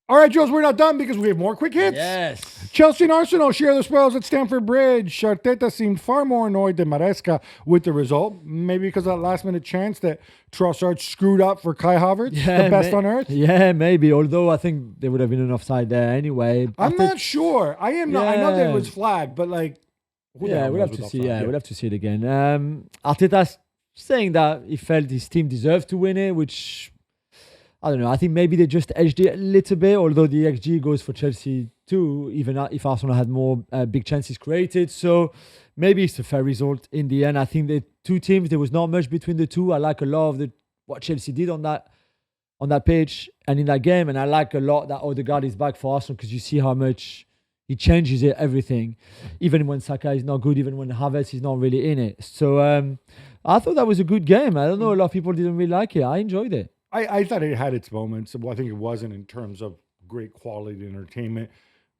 All right, Jules, we're not done because we have more quick hits. Yes. Chelsea and Arsenal share the spoils at Stamford Bridge. Arteta seemed far more annoyed than Maresca with the result. Maybe because of that last-minute chance that Trossard screwed up for Kai Havertz, the best on earth. Yeah, maybe. Although I think there would have been an offside there anyway. I'm not sure. I am not. I know that it was flagged, but like, we'll have to see. We'll have to see it again. Arteta's saying that he felt his team deserved to win it, which I don't know. I think maybe they just edged it a little bit, although the XG goes for Chelsea too, even if Arsenal had more big chances created. So maybe it's a fair result in the end. I think the two teams, there was not much between the two. I like a lot of what Chelsea did on that pitch and in that game. And I like a lot that Odegaard is back for Arsenal because you see how much he changes everything. Even when Saka is not good, even when Havertz is not really in it. So I thought that was a good game. I don't know, a lot of people didn't really like it. I enjoyed it. I thought it had its moments. Well, I think it wasn't in terms of great quality entertainment.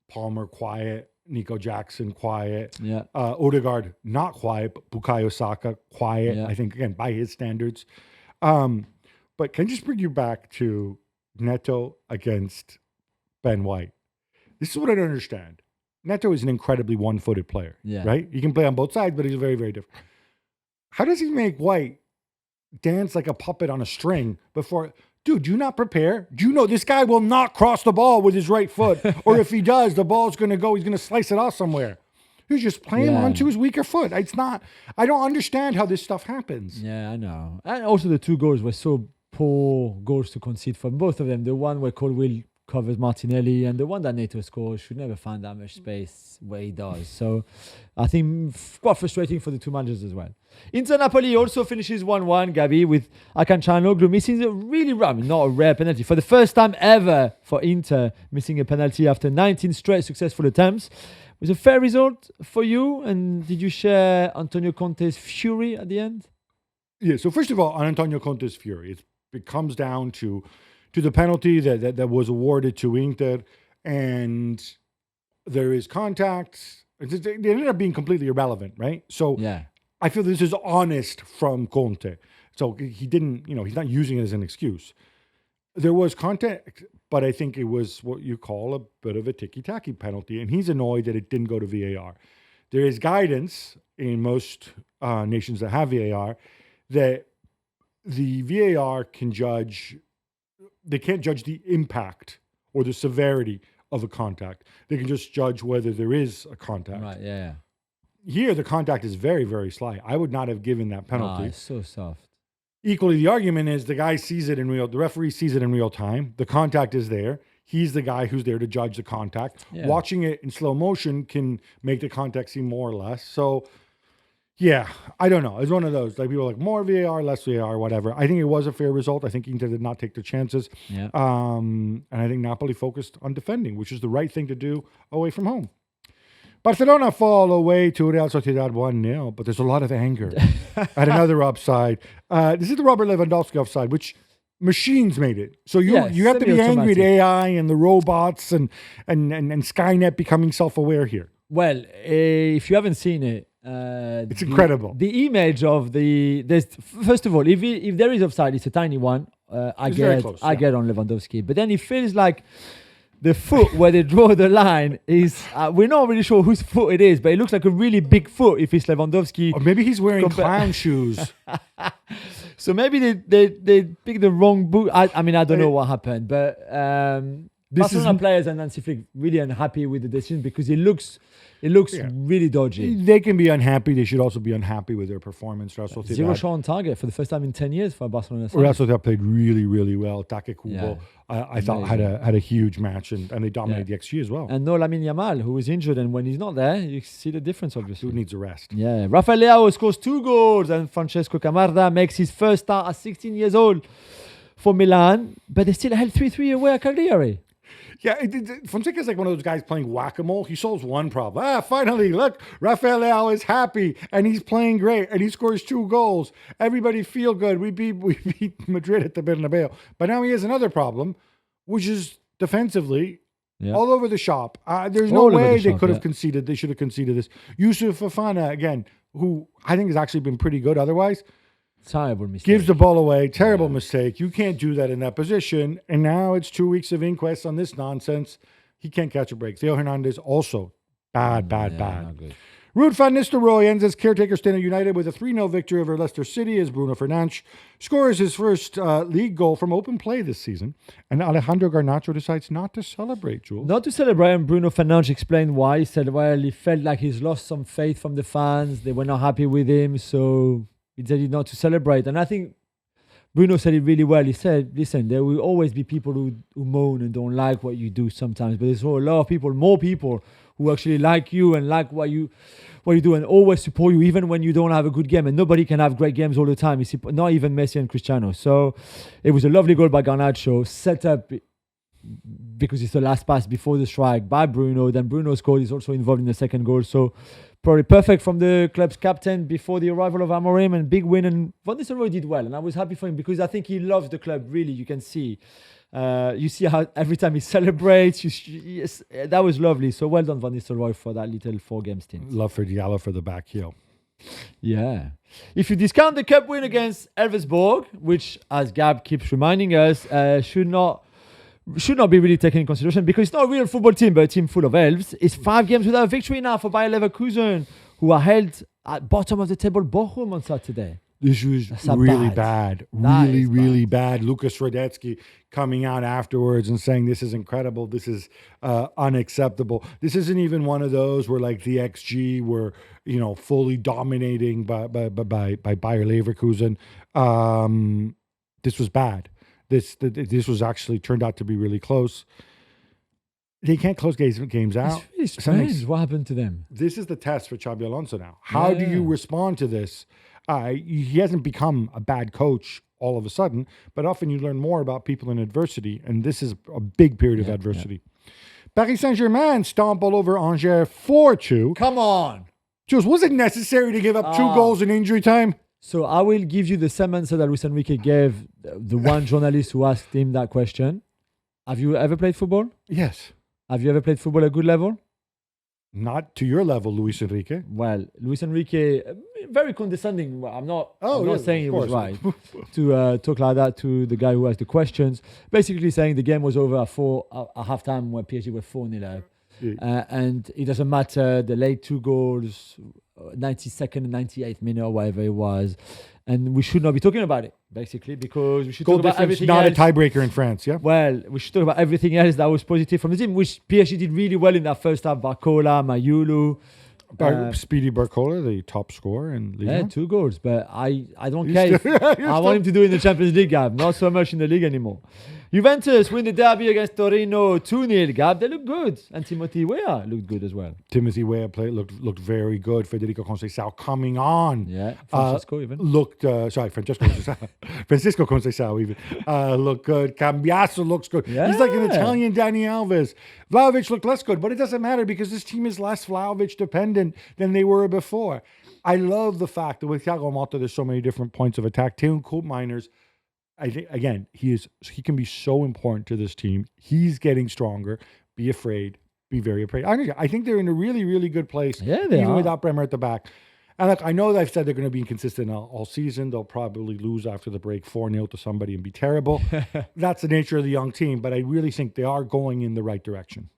Palmer quiet, Nico Jackson quiet, Odegaard not quiet, but Bukayo Saka quiet. I think again by his standards. But can I just bring you back to Neto against Ben White? This is what I don't understand. Neto is an incredibly one-footed player, right? He can play on both sides, but he's very, very different. How does he make White dance like a puppet on a string before? Dude, do you not prepare? Do you know this guy will not cross the ball with his right foot? Or if he does, the ball's going to go, he's going to slice it off somewhere. He's just playing onto his weaker foot. It's not, I don't understand how this stuff happens. Yeah, I know. And also the two goals were so poor goals to concede from both of them. The one where Colwill covers Martinelli and the one that Neto scores should never find that much space where he does. So I think quite frustrating for the two managers as well. Inter Napoli also finishes 1-1, Gabi, with Akan Çalhanoğlu missing a really not a rare penalty. For the first time ever for Inter, missing a penalty after 19 straight successful attempts. Was a fair result for you? And did you share Antonio Conte's fury at the end? Yeah, so first of all, on Antonio Conte's fury, it comes down to the penalty that was awarded to Inter, and there is contact. It ended up being completely irrelevant, right? So I feel this is honest from Conte. So he didn't, he's not using it as an excuse. There was contact, but I think it was what you call a bit of a ticky-tacky penalty, and he's annoyed that it didn't go to VAR. There is guidance in most nations that have VAR that the VAR can judge. They can't judge the impact or the severity of a contact. They can just judge whether there is a contact. Right, yeah. Here, the contact is very, very slight. I would not have given that penalty. It's so soft. Equally, the argument is the guy sees it the referee sees it in real time. The contact is there. He's the guy who's there to judge the contact. Yeah. Watching it in slow motion can make the contact seem more or less. So, yeah, I don't know. It's one of those. Like, people are like, more VAR, less VAR, whatever. I think it was a fair result. I think Inter did not take their chances. Yeah. And I think Napoli focused on defending, which is the right thing to do away from home. Barcelona fall away to Real Sociedad 1-0, but there's a lot of anger at another upside. This is the Robert Lewandowski offside, which machines made it. So you have to be angry at AI and the robots and Skynet becoming self-aware here. Well, if you haven't seen it, it's incredible. The image of first of all, if there is offside, it's a tiny one. I get on Lewandowski, but then it feels like the foot where they draw the line is, we're not really sure whose foot it is, but it looks like a really big foot if it's Lewandowski. Or maybe he's wearing clown shoes. So maybe they picked the wrong boot. I mean, I don't know what happened, but Barcelona players and Nancy Flick really unhappy with the decision because it looks really dodgy. They can be unhappy. They should also be unhappy with their performance. Zero shot on target for the first time in 10 years for Barcelona. Real Sociedad played really, really well. Take Kubo, I thought had a huge match, and they dominated the XG as well. And no Lamine Yamal, who was injured, and when he's not there, you see the difference, obviously. Dude needs a rest. Yeah. Rafael Leao scores 2 goals, and Francesco Camarda makes his first start at 16 years old for Milan, but they still held 3-3 away at Cagliari. Yeah, Fonseca's like one of those guys playing whack-a-mole. He solves one problem. Finally, look, Rafael Leao is happy, and he's playing great, and he scores 2 goals. Everybody feel good. We beat Madrid at the Bernabeu. But now he has another problem, which is defensively all over the shop. There's no way they could have conceded. They should have conceded this. Yusuf Fofana, again, who I think has actually been pretty good otherwise. Terrible mistake. Gives the ball away. Terrible mistake. You can't do that in that position. And now it's 2 weeks of inquest on this nonsense. He can't catch a break. Theo Hernandez also bad. Not good. Ruud van Nistelrooy ends his caretaker stint at United with a 3-0 victory over Leicester City as Bruno Fernandes scores his first league goal from open play this season. And Alejandro Garnacho decides not to celebrate, Jules. Not to celebrate, and Bruno Fernandes explained why. He said, well, he felt like he's lost some faith from the fans. They were not happy with him, so he decided not to celebrate. And I think Bruno said it really well. He said, listen, there will always be people who moan and don't like what you do sometimes, but there's a lot of people, more people, who actually like you and like what you do and always support you even when you don't have a good game. And nobody can have great games all the time. Not even Messi and Cristiano. So it was a lovely goal by Garnacho, set up because it's the last pass before the strike by Bruno. Then Bruno scored. He's also involved in the second goal. So probably perfect from the club's captain before the arrival of Amorim, and big win. And Van Nistelrooy did well. And I was happy for him because I think he loves the club, really. You can see. You see how every time he celebrates, that was lovely. So well done, Van Nistelrooy, for that little 4-game stint. Love for Diallo for the back heel. Yeah. If you discount the cup win against Elversborg, which, as Gab keeps reminding us, should not be really taken in consideration because it's not a real football team, but a team full of elves. It's 5 games without a victory now for Bayer Leverkusen, who are held at bottom of the table Bochum on Saturday. This was really bad. Really bad. Lukas Radetzky coming out afterwards and saying this is incredible. This is unacceptable. This isn't even one of those where like the XG were, fully dominating by Bayer Leverkusen. This was bad. This was actually turned out to be really close. They can't close games out. It's really strange. What happened to them? This is the test for Xabi Alonso now. How do you respond to this? He hasn't become a bad coach all of a sudden, but often you learn more about people in adversity, and this is a big period of adversity. Paris Saint-Germain stomp all over Angers 4-2. Come on. Jules, was it necessary to give up 2 goals in injury time? So I will give you the same answer that Luis Enrique gave the one journalist who asked him that question. Have you ever played football? Yes. Have you ever played football at a good level? Not to your level, Luis Enrique. Well, Luis Enrique, very condescending. I'm not saying it was right to talk like that to the guy who asked the questions. Basically saying the game was over at halftime when PSG were 4-0 up. And it doesn't matter, the late 2 goals, 92nd and 98th minute or whatever it was. And we should not be talking about it, basically, because we should talk about everything not else. A tiebreaker in France, yeah? Well, we should talk about everything else that was positive from the team, which PSG did really well in that first half. Barcola, Mayulu. Speedy Barcola, the top scorer in Ligue 1. Yeah, 2 goals, but I don't care. I want him to do it in the Champions League, Gab, not so much in the league anymore. Juventus win the derby against Torino 2-0, Gab. They look good. And Timothy Weah looked good as well. Timothy Weah looked very good. Federico Conceição coming on. Yeah, Francisco even. Francisco Conceição even looked good. Cambiasso looks good. Yeah. He's like an Italian Dani Alves. Vlahovic looked less good, but it doesn't matter because this team is less Vlahovic dependent than they were before. I love the fact that with Thiago Motta, there's so many different points of attack. Teun Koopmeiners, I think, again, he can be so important to this team. He's getting stronger. Be afraid. Be very afraid. I think they're in a really, really good place. Yeah, they even are. Without Bremer at the back. And look, I know they've said they're going to be inconsistent all season. They'll probably lose after the break 4-0 to somebody and be terrible. That's the nature of the young team, but I really think they are going in the right direction.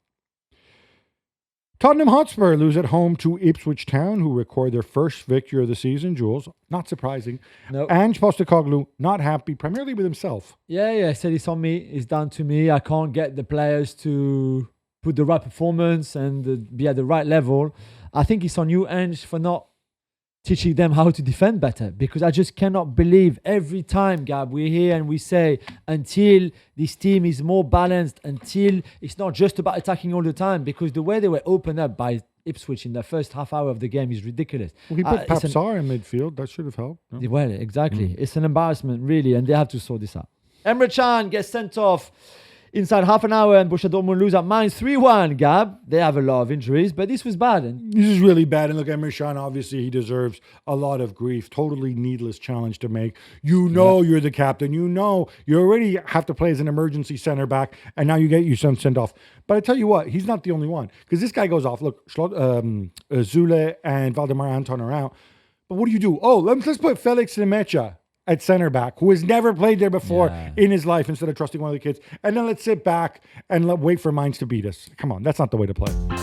Tottenham Hotspur lose at home to Ipswich Town, who record their first victory of the season, Jules. Not surprising. Nope. Ange Postecoglou, not happy, primarily with himself. Yeah, said it's on me. It's down to me. I can't get the players to put the right performance and be at the right level. I think it's on you, Ange, for not teaching them how to defend better, because I just cannot believe every time, Gab, we're here and we say until this team is more balanced, until it's not just about attacking all the time, because the way they were opened up by Ipswich in the first half hour of the game is ridiculous. Well, he put Pape Sarr in midfield. That should have helped. No? Well, exactly. It's an embarrassment, really, and they have to sort this out. Emre Can gets sent off inside half an hour, and Borussia Dortmund lose at Mainz 3-1, Gab. They have a lot of injuries, but this was bad. This is really bad. And look, Emre Can, obviously, he deserves a lot of grief. Totally needless challenge to make. You're the captain. You already have to play as an emergency center back, and now you get your son sent off. But I tell you what, he's not the only one, because this guy goes off. Look, Zule and Valdemar Anton are out. But what do? Oh, let's put Felix Nemecha at center back who has never played there before in his life instead of trusting one of the kids. And then let's sit back and wait for Mainz to beat us. Come on, that's not the way to play.